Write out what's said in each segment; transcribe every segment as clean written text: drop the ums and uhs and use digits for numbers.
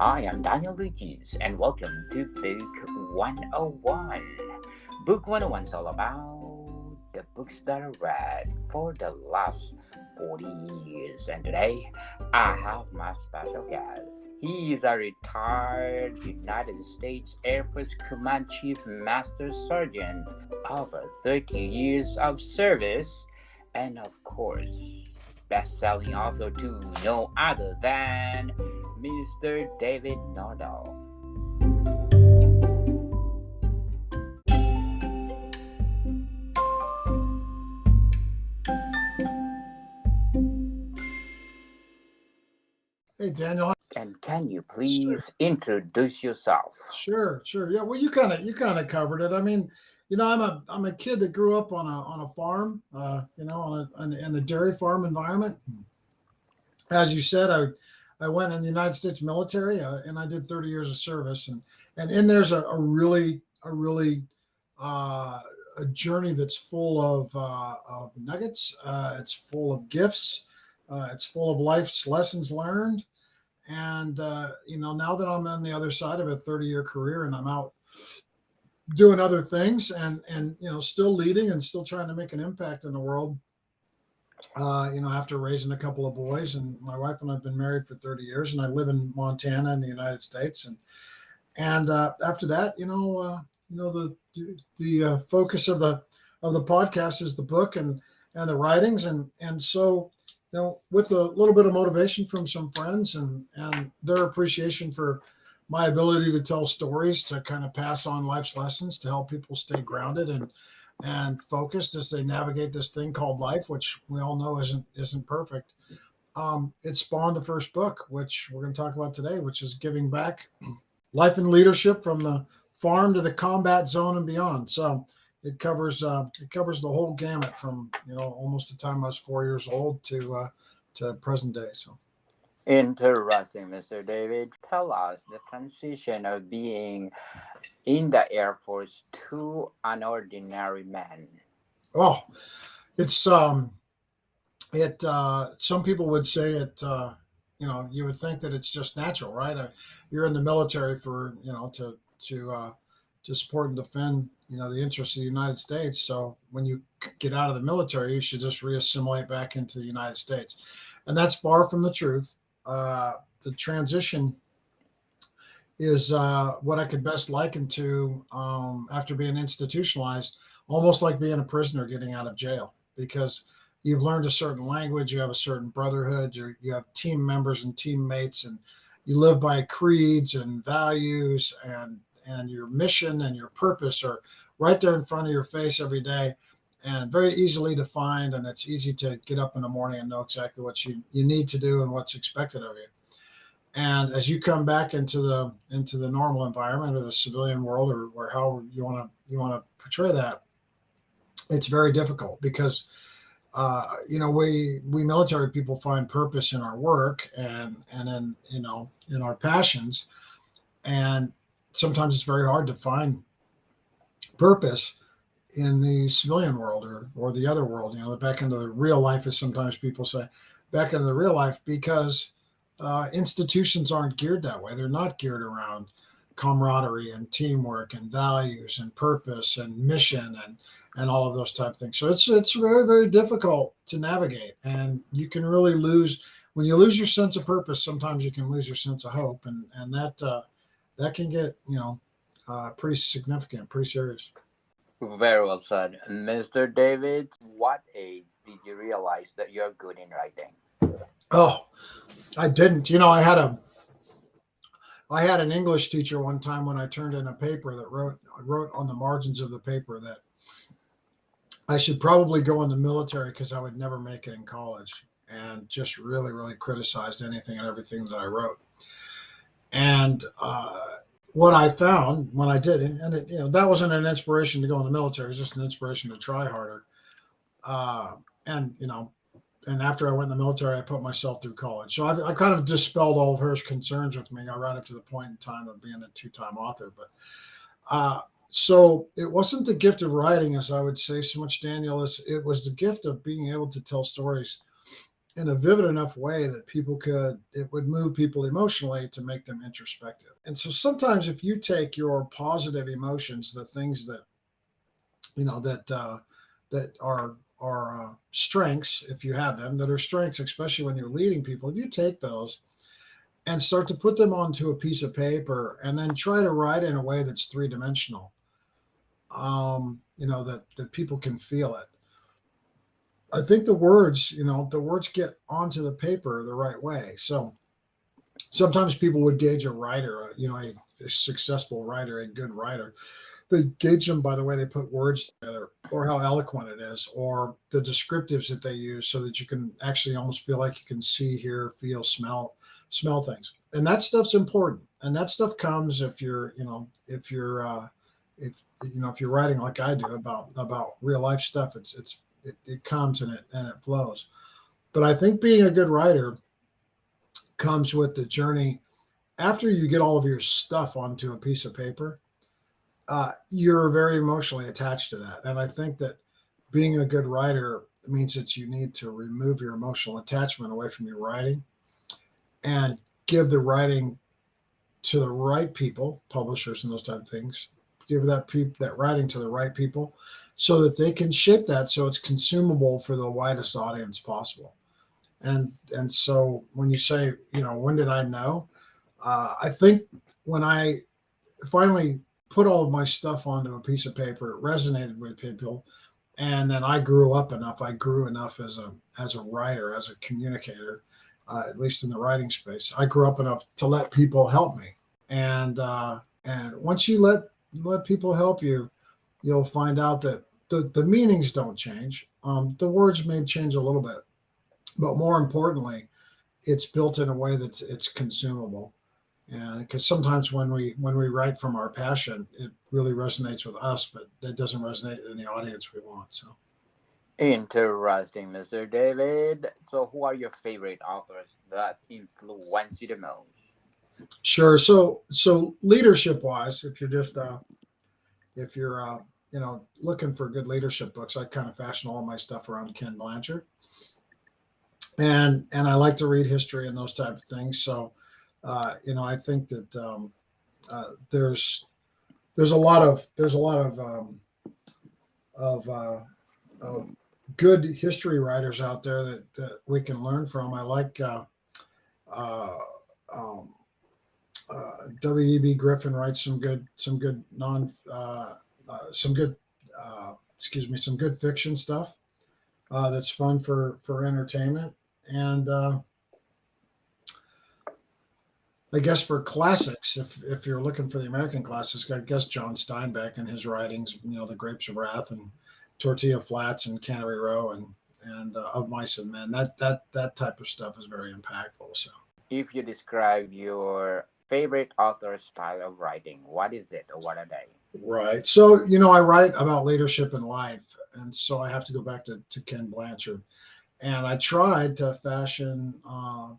Hi, I'm Daniel Lucas, and welcome to Book 101. Book 101 is all about the books that I read for the last 40 years. And today, I have my special guest. He is a retired United States Air Force Command Chief Master Sergeant, over 30 years of service, and of course, best-selling author to no other than Mr. David Nordel. Hey, Daniel. And can you Sure, please introduce yourself? sure. Yeah, well, you kind of covered it. I mean, I'm a kid that grew up on a farm, in a dairy farm environment. As you said, I went in the United States military, and I did 30 years of service, and in there's a really uh, a journey that's full of nuggets. It's full of gifts. It's full of life's lessons learned. And now that I'm on the other side of a 30-year career and I'm out doing other things and still leading and still trying to make an impact in the world. After raising a couple of boys, and my wife and I've been married for 30 years, and I live in Montana in the United States, and after that, the focus of the podcast is the book and the writings, and so with a little bit of motivation from some friends and their appreciation for my ability to tell stories to kind of pass on life's lessons to help people stay grounded and focused as they navigate this thing called life, which we all know isn't perfect. It spawned the first book, which we're going to talk about today, which is Giving Back: Life and Leadership from the Farm to the Combat Zone and Beyond. So it covers the whole gamut from almost the time I was 4 years old to present day. So Interesting, Mr. David. Tell us the transition of being in the Air Force to an ordinary man. oh, it's it some people would say it. You would think that it's just natural, right? You're in the military for to support and defend the interests of the United States. So when you get out of the military, you should just reassimilate back into the United States, and that's far from the truth. The transition is what I could best liken to after being institutionalized, almost like being a prisoner getting out of jail, because you've learned a certain language, you have a certain brotherhood, you have team members and teammates, and you live by creeds and values, and your mission and your purpose are right there in front of your face every day and very easily defined. And it's easy to get up in the morning and know exactly what you need to do and what's expected of you. And as you come back into the normal environment or the civilian world, or however you want to portray that, it's very difficult because we military people find purpose in our work and in our passions, and sometimes it's very hard to find purpose in the civilian world or the other world. Back into the real life, as sometimes people say, back into the real life, because institutions aren't geared that way. They're not geared around camaraderie and teamwork and values and purpose and mission and all of those type of things. So it's very, very difficult to navigate, and you can really lose when you lose your sense of purpose. Sometimes you can lose your sense of hope, and that can get pretty significant, pretty serious. Very well said. Mr. David, what age did you realize that you're good in writing? Oh, I didn't. I had an English teacher one time when I turned in a paper that wrote on the margins of the paper that I should probably go in the military because I would never make it in college, and just really, really criticized anything and everything that I wrote. And what I found when I did, that wasn't an inspiration to go in the military; it was just an inspiration to try harder. Uh, and and after I went in the military, I put myself through college. So I kind of dispelled all of her concerns with me, right up to the point in time of being a two-time author. But so it wasn't the gift of writing, as I would say so much, Daniel, as it was the gift of being able to tell stories in a vivid enough way that it would move people emotionally to make them introspective. And so sometimes if you take your positive emotions, the things that, you know, that are strengths, if you have them, that are strengths, especially when you're leading people, if you take those and start to put them onto a piece of paper and then try to write in a way that's three-dimensional, that people can feel it. I think the words get onto the paper the right way. So sometimes people would gauge a writer, a successful writer, a good writer. They gauge them by the way they put words together, or how eloquent it is, or the descriptives that they use, so that you can actually almost feel like you can see, hear, feel, smell things. And that stuff's important. And that stuff comes if you're, if if you're writing like I do about real life stuff. It comes and it flows. But I think being a good writer comes with the journey. After you get all of your stuff onto a piece of paper, you're very emotionally attached to that. And I think that being a good writer means that you need to remove your emotional attachment away from your writing and give the writing to the right people, publishers and those type of things. Give that writing to the right people so that they can shape that so it's consumable for the widest audience possible. And so when you say, when did I know? I think when I finally put all of my stuff onto a piece of paper, it resonated with people, and then I grew up enough. I grew enough as a writer, as a communicator, at least in the writing space. I grew up enough to let people help me, and once you let people help you, you'll find out that the meanings don't change. The words may change a little bit, but more importantly, it's built in a way that's it's consumable. And because sometimes when we write from our passion, it really resonates with us, but it doesn't resonate in the audience we want. So Interesting, Mr. David. So, who are your favorite authors that influence you the most? sure. So leadership wise, if you're looking for good leadership books, I kind of fashion all my stuff around Ken Blanchard, and I like to read history and those type of things. So I think that there's a lot of good history writers out there that we can learn from. I like uh, um, W.E.B. Griffin writes some good non some good some good fiction stuff that's fun for entertainment. And I guess for classics, if you're looking for the American classics, I guess John Steinbeck and his writings, The Grapes of Wrath and Tortilla Flats and Cannery Row and Of Mice and Men, that type of stuff is very impactful. So If you describe your favorite author's style of writing, what is it or what are they? right, so I write about leadership in life, and so I have to go back to Ken Blanchard, and I tried to fashion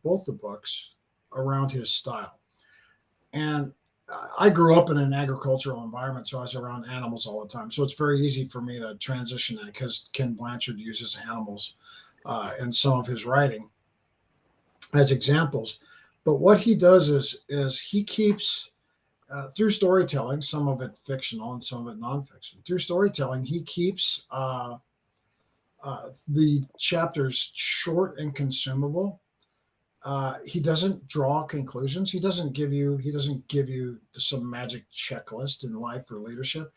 both the books around his style. And I grew up in an agricultural environment, so I was around animals all the time. So it's very easy for me to transition that because Ken Blanchard uses animals in some of his writing as examples. But what he does is he keeps through storytelling, some of it fictional and some of it nonfiction. Through storytelling, he keeps the chapters short and consumable. He doesn't draw conclusions. He doesn't give you some magic checklist in life or leadership,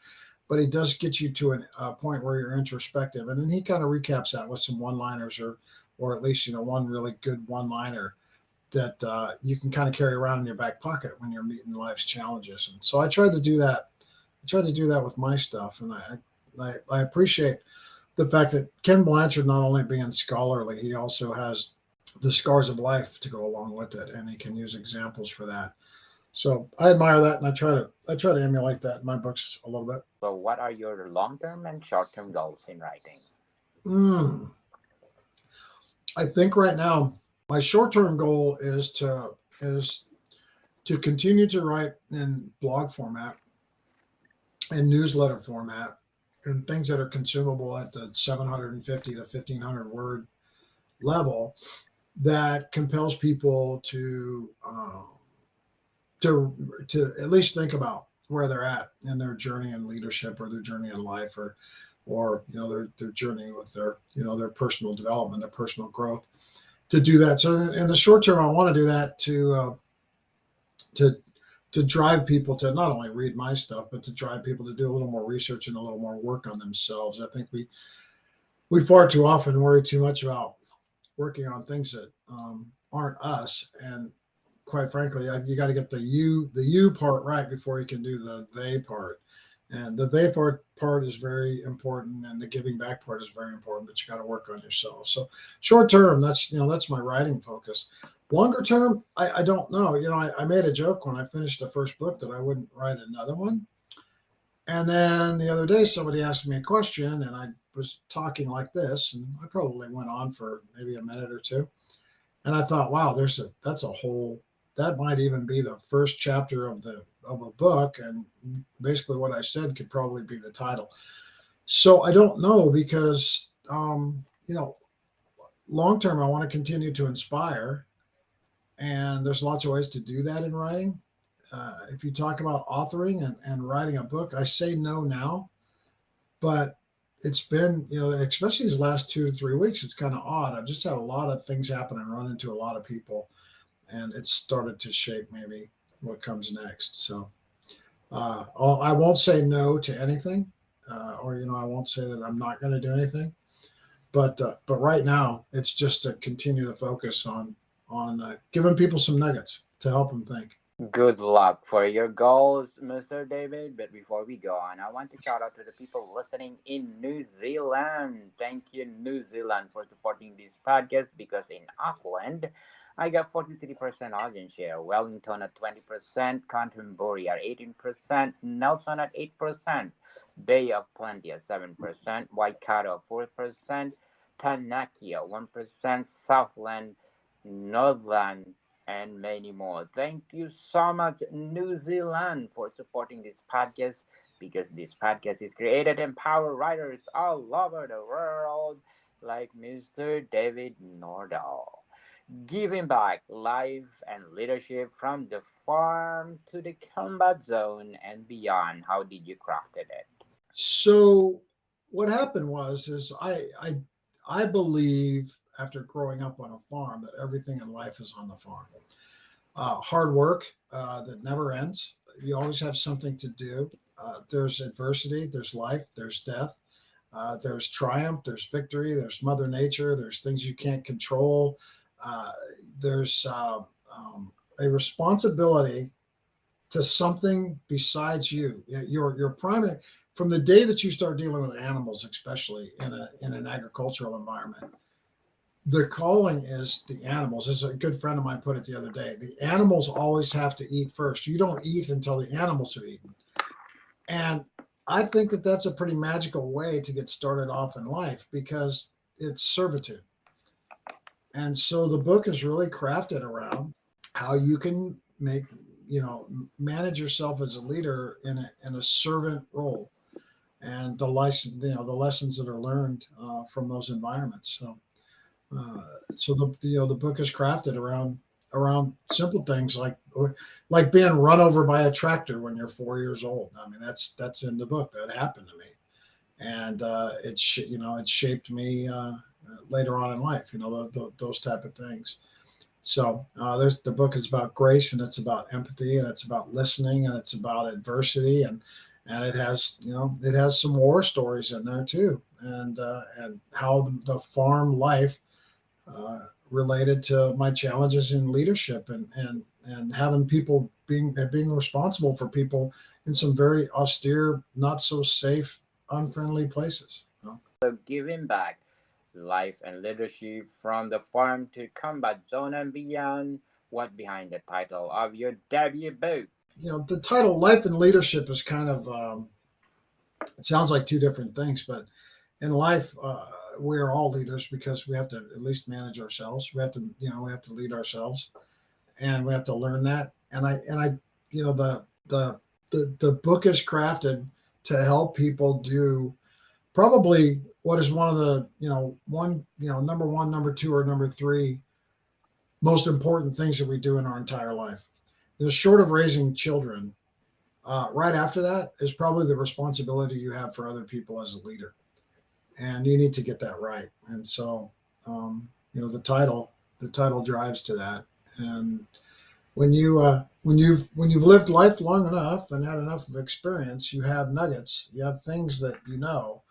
but he does get you to a point where you're introspective, and then he kind of recaps that with some one-liners, or at least one really good one-liner that you can kind of carry around in your back pocket when you're meeting life's challenges. And so I tried to do that. I tried to do that with my stuff, and I appreciate the fact that Ken Blanchard, not only being scholarly, he also has the scars of life to go along with it, and he can use examples for that. So I admire that, and I try to emulate that in my books a little bit. So, what are your long term and short term goals in writing? Mm, I think right now my short term goal is to continue to write in blog format and newsletter format and things that are consumable at the 750 to 1500 word level that compels people to at least think about where they're at in their journey in leadership or their journey in life or their journey with their personal development, their personal growth, to do that. So in the short term, I want to do that to to drive people to not only read my stuff, but to drive people to do a little more research and a little more work on themselves. I think we far too often worry too much about working on things that aren't us, and quite frankly, you got to get the you part right before you can do the they part. And the they part is very important, and the giving back part is very important. But you got to work on yourself. So short term, that's my writing focus. Longer term, I don't know. I made a joke when I finished the first book that I wouldn't write another one. And then the other day, somebody asked me a question, and I was talking like this, and I probably went on for maybe a minute or two. And I thought, wow, that might even be the first chapter of a book, and basically what I said could probably be the title. So I don't know because long term I want to continue to inspire, and there's lots of ways to do that in writing. If you talk about authoring and writing a book, I say no now, but it's been, especially these last 2 to 3 weeks, it's kind of odd. I've just had a lot of things happen and run into a lot of people, and it's started to shape maybe what comes next. So I won't say no to anything, or I won't say that I'm not going to do anything. But right now, it's just to continue the focus on giving people some nuggets to help them think. Good luck for your goals, Mr. David. But before we go on, I want to shout out to the people listening in New Zealand. Thank you, New Zealand, for supporting this podcast because in Auckland, I got 43% audience share, Wellington at 20%, Canterbury at 18%, Nelson at 8%, Bay of Plenty at 7%, Waikato 4%, Tanaki at 1%, Southland, Northland, and many more. Thank you so much, New Zealand, for supporting this podcast because this podcast is created and empower writers all over the world like Mr. David Nordel. Giving back life and leadership from the farm to the combat zone and beyond. How did you craft it? So what happened was is I believe after growing up on a farm that everything in life is on the farm. Hard work that never ends. You always have something to do. There's adversity, there's life, there's death, there's triumph, there's victory, there's Mother Nature, there's things you can't control. Uh, there's a responsibility to something besides you. Your primary from the day that you start dealing with animals, especially in an agricultural environment, the calling is the animals. As a good friend of mine put it the other day, the animals always have to eat first. You don't eat until the animals have eaten. And I think that that's a pretty magical way to get started off in life because it's servitude. And so the book is really crafted around how you can manage yourself as a leader in a servant role, and the lessons that are learned from those environments. So the book is crafted around simple things like being run over by a tractor when you're 4 years old. I mean, that's in the book. That happened to me, and it shaped me later on in life. Those type of things. So the book is about grace, and it's about empathy, and it's about listening, and it's about adversity, and it has some war stories in there too, and how the farm life related to my challenges in leadership and having people being responsible for people in some very austere, not so safe, unfriendly places. So giving back life and leadership from the farm to combat zone and beyond. What behind the title of your debut book? The title "Life and Leadership" is kind of it sounds like two different things, but in life, we are all leaders because we have to at least manage ourselves. We have to lead ourselves, and we have to learn that. And I, the book is crafted to help people do probably what is one of the number one, number two, or number three most important things that we do in our entire life. Short of raising children, right after that is probably the responsibility you have for other people as a leader, and you need to get that right. And so, the title drives to that. And when you've lived life long enough and had enough of experience, you have nuggets, you have things that you know,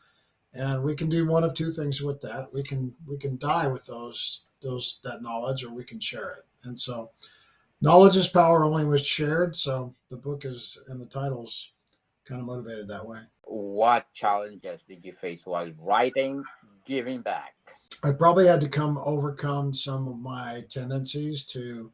and we can do one of two things with that. We can die with those that knowledge, or we can share it. And so, knowledge is power only when shared. So the book is, and the title's kind of motivated that way. What challenges did you face while writing Giving Back? I probably had to come overcome some of my tendencies to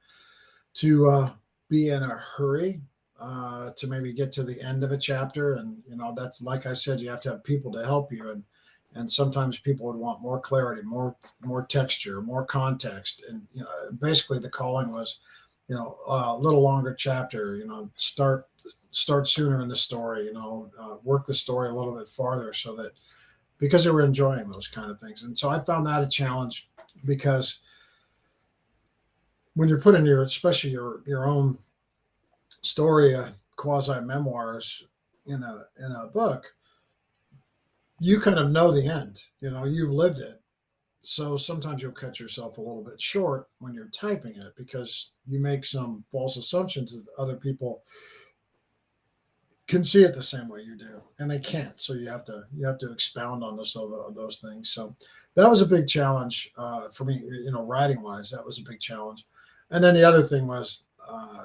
be in a hurry, to maybe get to the end of a chapter. And that's, like I said, you have to have people to help you. And sometimes people would want more clarity, more texture, more context. And basically the calling was, a little longer chapter. Start sooner in the story. Work the story a little bit farther, so that, because they were enjoying those kind of things. And so I found that a challenge, because when you're putting especially your own story, quasi memoirs, in a book, you kind of know the end. You've lived it. So sometimes you'll cut yourself a little bit short when you're typing it, because you make some false assumptions that other people can see it the same way you do, and they can't. So you have to expound on those things. So that was a big challenge, for me. Writing wise, that was a big challenge. And then the other thing was,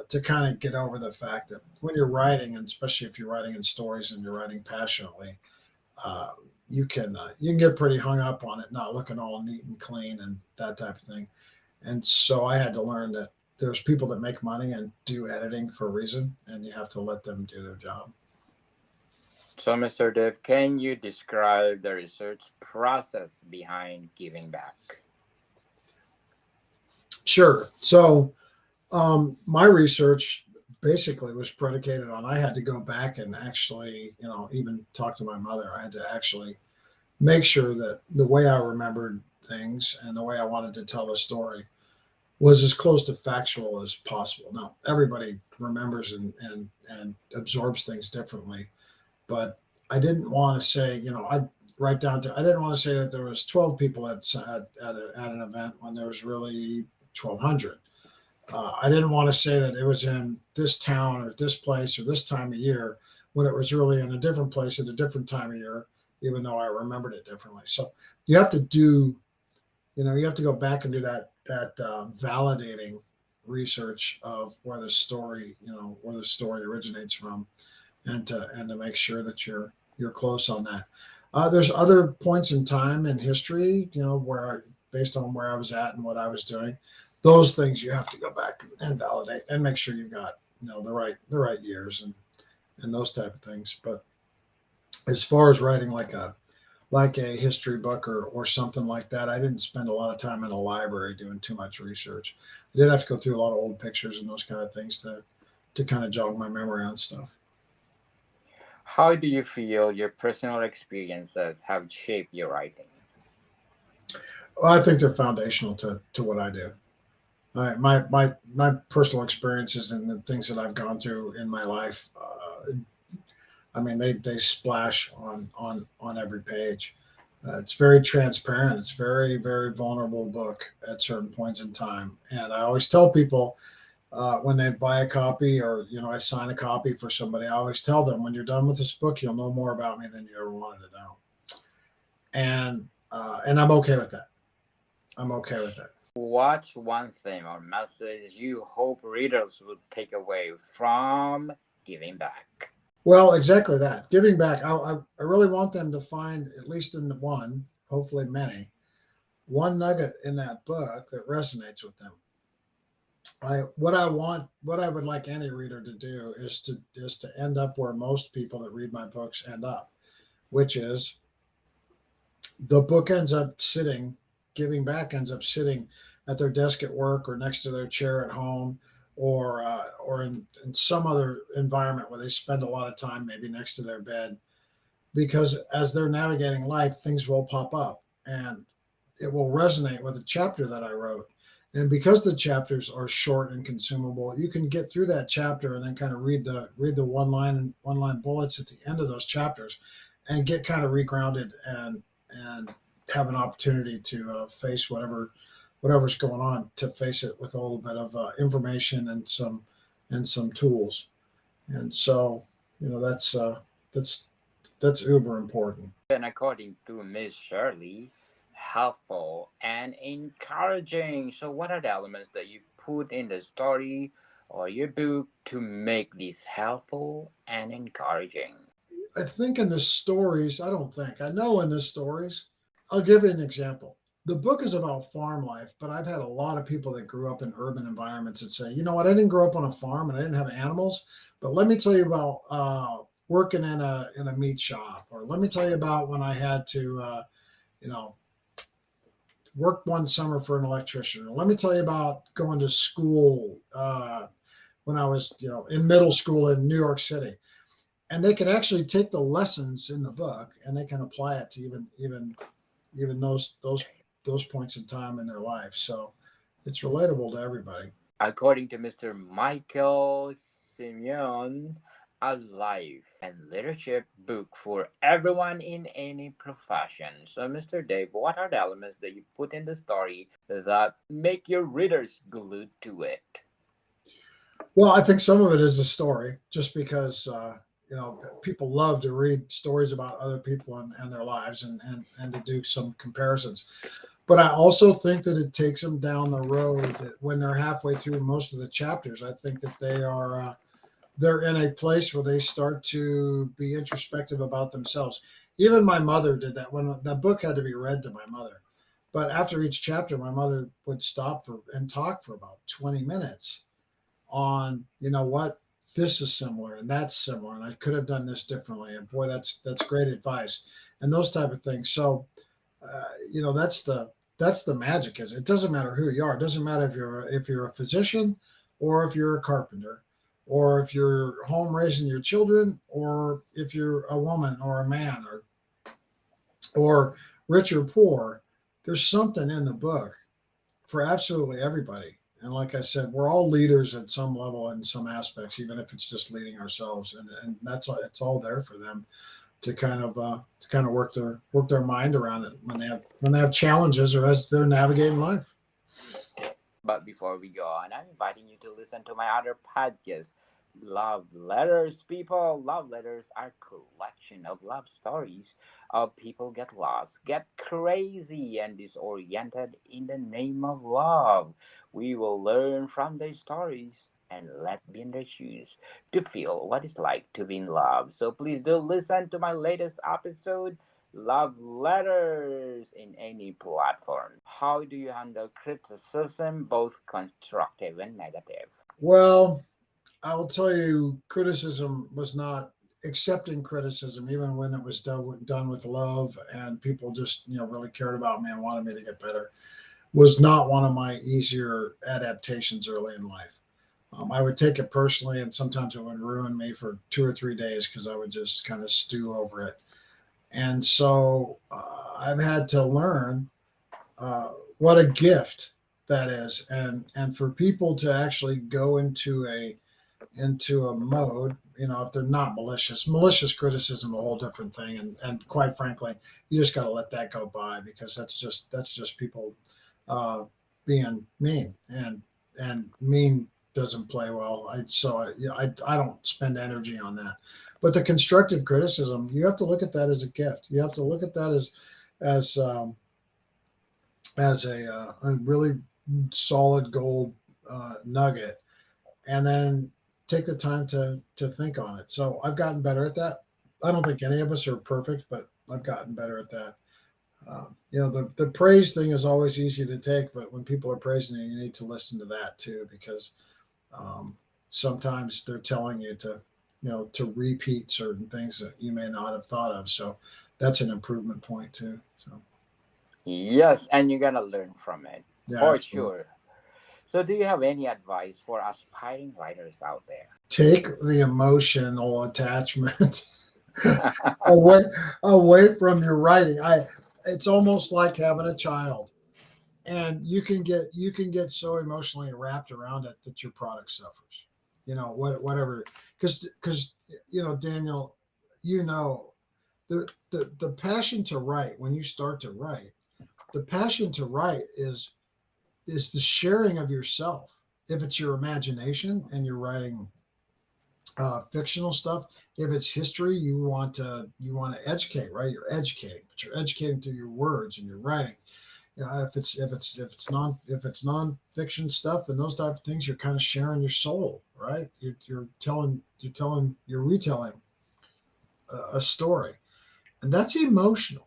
to kind of get over the fact that when you're writing, and especially if you're writing in stories and you're writing passionately, uh, you can get pretty hung up on it not looking all neat and clean and that type of thing. And so I had to learn that there's people that make money and do editing for a reason, and you have to let them do their job. So, Mr. Dev, can you describe the research process behind Giving Back? Sure. So, my research basically was predicated on, I had to go back and actually, even talk to my mother. I had to actually make sure that the way I remembered things and the way I wanted to tell the story was as close to factual as possible. Now, everybody remembers and absorbs things differently, but I didn't want to say, I didn't want to say that there was 12 people at an event when there was really 1,200. I didn't want to say that it was in this town or this place or this time of year, when it was really in a different place at a different time of year, even though I remembered it differently. So you have to do, you have to go back and do that validating research of where the story originates from, and to make sure that you're close on that. There's other points in time in history, based on where I was at and what I was doing, those things you have to go back and validate and make sure you've got the right years and those type of things. But as far as writing like a history book or something like that, I didn't spend a lot of time in a library doing too much research. I did have to go through a lot of old pictures and those kind of things to kind of jog my memory on stuff. How do you feel your personal experiences have shaped your writing? Well, I think they're foundational to what I do. My personal experiences and the things that I've gone through in my life, I mean, they splash on every page. It's very transparent. It's very, very vulnerable book at certain points in time. And I always tell people, when they buy a copy, or I sign a copy for somebody, I always tell them, when you're done with this book, you'll know more about me than you ever wanted to know. And I'm okay with that. I'm okay with that. What's one thing or message you hope readers will take away from Giving Back? Well, exactly that. Giving back. I really want them to find, at least in the one, hopefully many, one nugget in that book that resonates with them. What I would like any reader to do is to end up where most people that read my books end up, which is, the book ends up sitting, Giving Back ends up sitting at their desk at work, or next to their chair at home, or in some other environment where they spend a lot of time, maybe next to their bed. because as they're navigating life, things will pop up and it will resonate with a chapter that I wrote. And because the chapters are short and consumable, you can get through that chapter and then kind of read the one line bullets at the end of those chapters, and get kind of regrounded and have an opportunity to face whatever's going on, to face it with a little bit of information and some tools. And so, that's that's uber important. And according to Miss Shirley, helpful and encouraging. So, what are the elements that you put in the story or your book to make this helpful and encouraging? I think in the stories, I don't think, I know in the stories, I'll give you an example. The book is about farm life, but I've had a lot of people that grew up in urban environments that say, you know what, I didn't grow up on a farm and I didn't have animals, but let me tell you about working in a meat shop, or let me tell you about when I had to, you know, work one summer for an electrician, or let me tell you about going to school when I was, in middle school in New York City. And they can actually take the lessons in the book and they can apply it to even those points in time in their life. So it's relatable to everybody. According to Mr. Michael Simeon, a life and leadership book for everyone in any profession. So, Mr. Dave, what are the elements that you put in the story that make your readers glued to it? Well, I think some of it is a story, just because people love to read stories about other people and their lives, and to do some comparisons. But I also think that it takes them down the road, that when they're halfway through most of the chapters, I think that they're in a place where they start to be introspective about themselves. Even my mother did that. When that book had to be read to my mother, but after each chapter, my mother would stop for and talk for about 20 minutes on, what, this is similar and that's similar, and I could have done this differently, and boy, that's great advice, and those type of things. So that's the magic. Is it doesn't matter who you are. It doesn't matter if you're a physician, or if you're a carpenter, or if you're home raising your children, or if you're a woman or a man, or rich or poor. There's something in the book for absolutely everybody. And like I said, we're all leaders at some level in some aspects, even if it's just leading ourselves. And that's all, it's all there for them to kind of work their mind around it when they have challenges, or as they're navigating life. But before we go on, I'm inviting you to listen to my other podcast, Love Letters. People, love letters are a collection of love stories of people get lost, get crazy, and disoriented in the name of love. We will learn from their stories and let be in their shoes to feel what it's like to be in love. So please do listen to my latest episode, Love Letters, in any platform. How do you handle criticism, both constructive and negative? Well, I will tell you, criticism was not accepting criticism, even when it was done with love and people just really cared about me and wanted me to get better, was not one of my easier adaptations early in life. I would take it personally, and sometimes it would ruin me for 2 or 3 days because I would just kind of stew over it. And so I've had to learn what a gift that is, and for people to actually go into a mode, if they're not malicious criticism, a whole different thing. And quite frankly, you just got to let that go by, because that's just people uh, being mean, and mean doesn't play well. I don't spend energy on that. But the constructive criticism, you have to look at that as a gift. You have to look at that as a really solid gold nugget, and then take the time to think on it. So I've gotten better at that. I don't think any of us are perfect, but I've gotten better at that. The praise thing is always easy to take, but when people are praising you, you need to listen to that too, because um, sometimes they're telling you to repeat certain things that you may not have thought of. So that's an improvement point too. So Yes, and you're gonna learn from it yeah, for absolutely. sure. So, do you have any advice for aspiring writers out there? Take the emotional attachment away away from your writing. It's almost like having a child, and you can get so emotionally wrapped around it that your product suffers. Whatever, because Daniel, you know the passion to write, when you start to write, the passion to write is the sharing of yourself. If it's your imagination and you're writing fictional stuff, if it's history, you want to educate, right? You're educating, but you're educating through your words and your writing. If it's nonfiction stuff and those type of things, you're kind of sharing your soul, right? You're retelling a story, and that's emotional,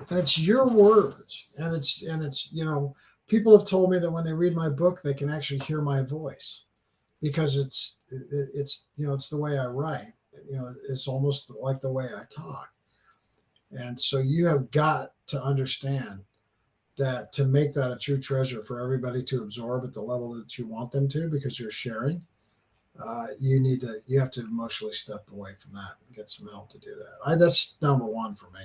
and it's your words, and it's people have told me that when they read my book, they can actually hear my voice because it's the way I write. It's almost like the way I talk, and so you have got to understand that to make that a true treasure for everybody to absorb at the level that you want them to, because you're sharing, you have to emotionally step away from that and get some help to do that. That's number one for me.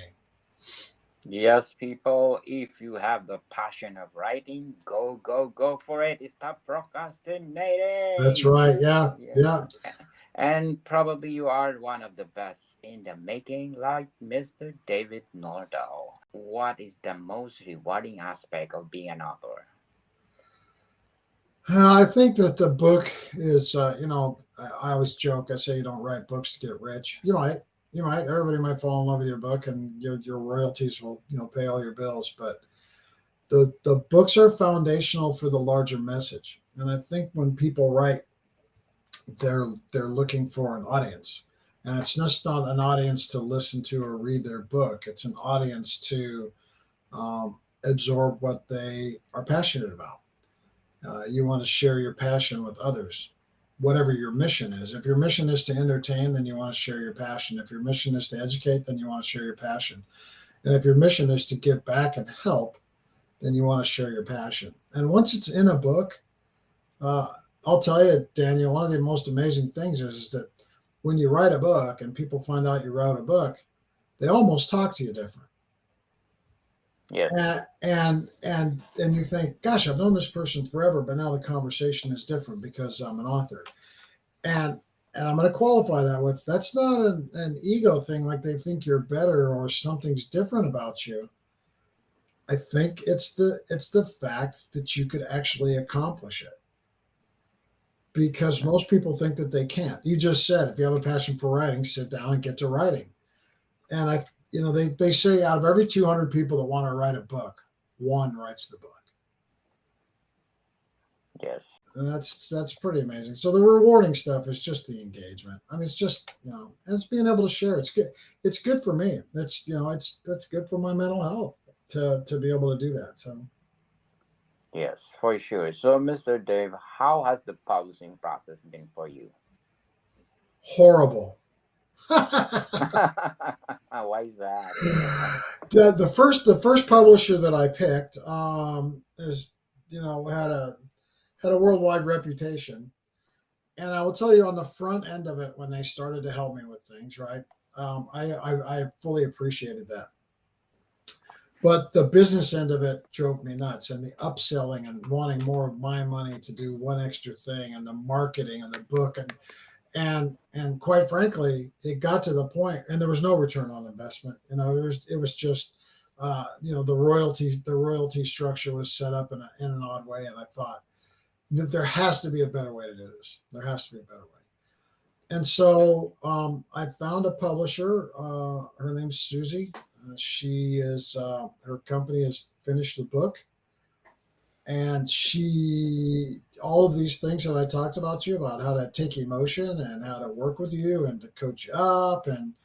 Yes, people, if you have the passion of writing, go, go, go for it. Stop That's procrastinating. right. Yeah, Yeah. yeah. And probably you are one of the best in the making, like Mr. David Nordel. What is the most rewarding aspect of being an author? I think that the book is, I always joke. I say you don't write books to get rich. You might. Everybody might fall in love with your book, and your royalties will, pay all your bills. But the books are foundational for the larger message. And I think when people write, they're looking for an audience, and it's just not an audience to listen to or read their book. It's an audience to absorb what they are passionate about. You want to share your passion with others, whatever your mission is. If your mission is to entertain, then you want to share your passion. If your mission is to educate, then you want to share your passion. And if your mission is to give back and help, then you want to share your passion. And once it's in a book, uh, I'll tell you, Daniel, one of the most amazing things is that when you write a book and people find out you wrote a book, they almost talk to you different. Yes. And you think, gosh, I've known this person forever, but now the conversation is different because I'm an author. And I'm going to qualify that with, that's not an ego thing, like they think you're better or something's different about you. I think it's the fact that you could actually accomplish it, because most people think that they can't. You just said, if you have a passion for writing, sit down and get to writing. And they say out of every 200 people that want to write a book, one writes the book. Yes. And that's pretty amazing. So the rewarding stuff is just the engagement. I mean, it's just, and it's being able to share. It's good. It's good for me. That's good for my mental health to be able to do that. So Yes, for sure. So, Mr. Dave, how has the publishing process been for you? horrible. the, Why is that? the first publisher that I picked is had a worldwide reputation. And I will tell you, on the front end of it, when they started to help me with things, right, I fully appreciated that. But the business end of it drove me nuts, and the upselling and wanting more of my money to do one extra thing, and the marketing and the book, and quite frankly, it got to the point, and there was no return on investment. It was just the royalty structure was set up in an odd way, and I thought that there has to be a better way to do this. There has to be a better way. And so I found a publisher. Her name's Susie. Her company has finished the book, and all of these things that I talked about to you, about how to take emotion and how to work with you and to coach you up and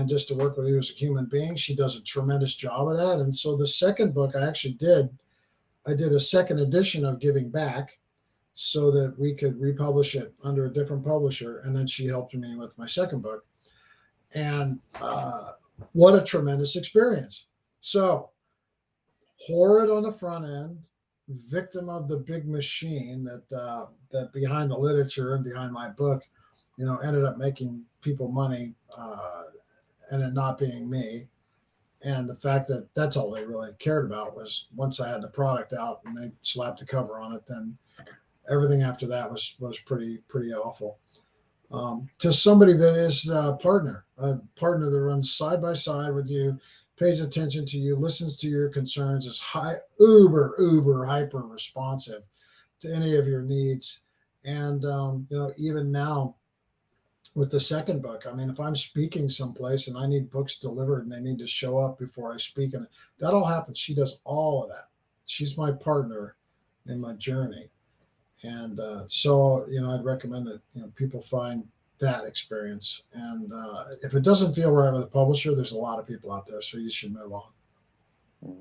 just to work with you as a human being. She does a tremendous job of that. And so the second book I did a second edition of Giving Back, so that we could republish it under a different publisher. And then she helped me with my second book. And what a tremendous experience. So, horrid on the front end, victim of the big machine that behind the literature and behind my book, ended up making people money and it not being me, and the fact that that's all they really cared about was once I had the product out and they slapped the cover on it, then everything after that was pretty awful. To somebody that is a partner that runs side by side with you, pays attention to you, listens to your concerns, is uber hyper responsive to any of your needs, and even now with the second book, I mean, if I'm speaking someplace and I need books delivered and they need to show up before I speak, and that all happens. She does all of that. She's my partner in my journey, and so I'd recommend that people find that experience. And if it doesn't feel right with a publisher, there's a lot of people out there, so you should move on.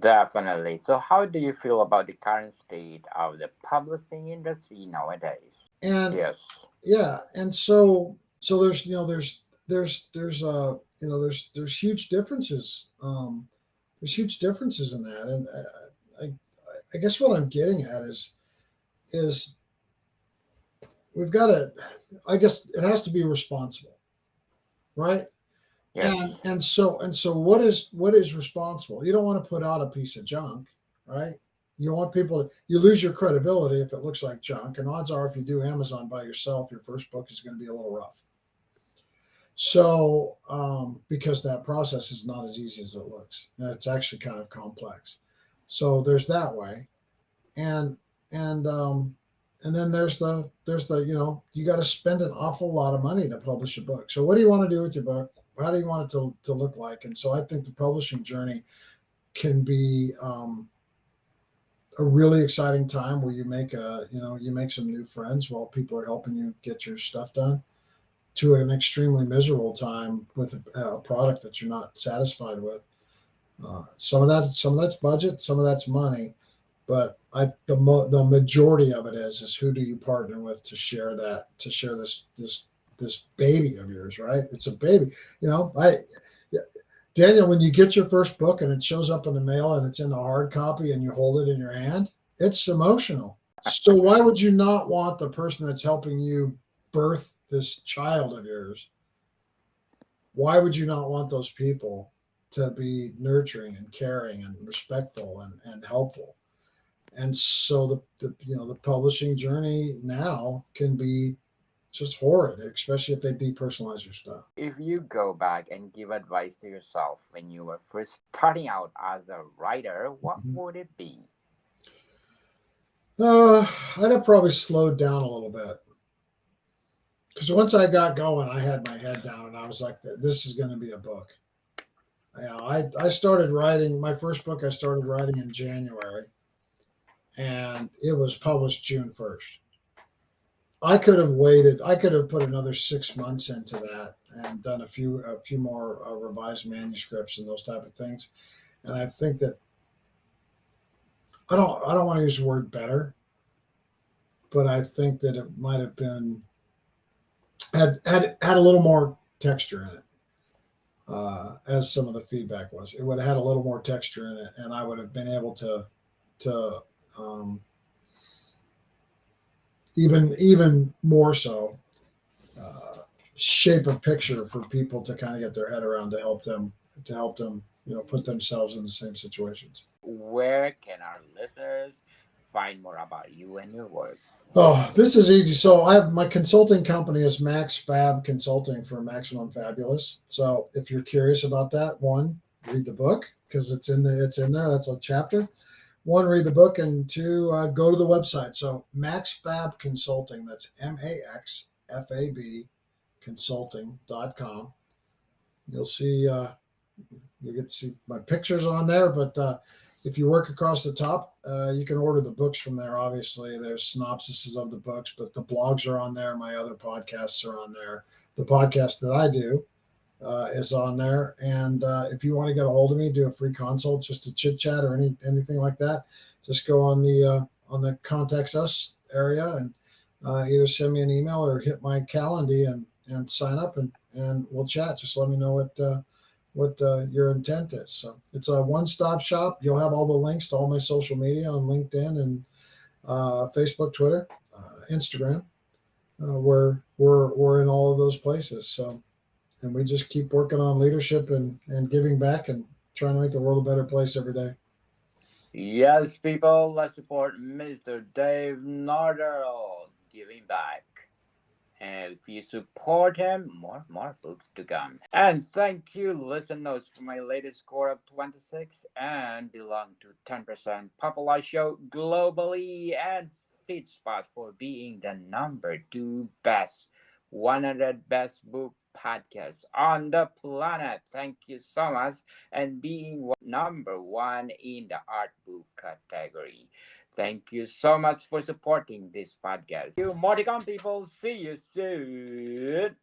Definitely. So, how do you feel about the current state of the publishing industry nowadays? And Yes. yeah, and so there's there's huge differences. There's huge differences in that, and I I guess what I'm getting at is we've got to. I guess it has to be responsible, right? Yes. And so what is responsible? You don't want to put out a piece of junk, right? You want people to, you lose your credibility if it looks like junk, and odds are if you do Amazon by yourself, your first book is going to be a little rough. So because that process is not as easy as it looks, it's actually kind of complex. So there's that way, and and and then there's the you got to spend an awful lot of money to publish a book. So what do you want to do with your book? How do you want it to look like? And so I think the publishing journey can be a really exciting time where you make some new friends while people are helping you get your stuff done, to an extremely miserable time with a product that you're not satisfied with. Some of that's budget, some of that's money, but the majority of it is who do you partner with to share this baby of yours, right? It's a baby. I Daniel, when you get your first book and it shows up in the mail and it's in a hard copy and you hold it in your hand, it's emotional. So why would you not want the person that's helping you birth this child of yours? Why would you not want those people to be nurturing and caring and respectful and helpful? And so the publishing journey now can be just horrid, especially if they depersonalize your stuff. If you go back and give advice to yourself when you were first starting out as a writer, what Mhm. would it be? I'd have probably slowed down a little bit, because once I got going, I had my head down and I was like, "This is going to be a book." I started writing my first book. I started writing in January, and it was published June 1st. I could have waited. I could have put another 6 months into that and done a few more revised manuscripts and those type of things. And I think that I don't want to use the word better, but I think that it might have been had a little more texture in it, as some of the feedback was. It would have had a little more texture in it, and I would have been able to um, even more so shape a picture for people to kind of get their head around, to help them put themselves in the same situations. Where can our listeners find more about you and your work? Oh, this is easy. So I have my consulting company is Max Fab Consulting for Maximum Fabulous. So if you're curious about that, one, read the book because it's in there. That's a chapter. One, read the book, and two, go to the website. So Max Fab Consulting. That's MAXFAB Consulting.com. You'll see. You get to see my pictures on there, but if you work across the top, you can order the books from there. Obviously, there's synopsises of the books, but the blogs are on there. My other podcasts are on there. The podcast that I do is on there. And if you want to get a hold of me, do a free consult, just to chit chat or anything like that, just go on the contacts us area and either send me an email or hit my calendar and sign up, and we'll chat. Just let me know what your intent is. So it's a one-stop shop. You'll have all the links to all my social media on LinkedIn and Facebook, Twitter, Instagram. We're in all of those places. So and we just keep working on leadership and giving back and trying to make the world a better place every day. Yes, people, let's support Mr. Dave Nordel giving back. And if you support him, more books to come. And thank you, listen notes, for my latest score of 26 and belong to 10% popular show globally and fit spot for being the number 2 best 100 best book podcast on the planet. Thank you so much, and being number 1 in the art book category. Thank you so much for supporting this podcast. You Morticon people, see you soon.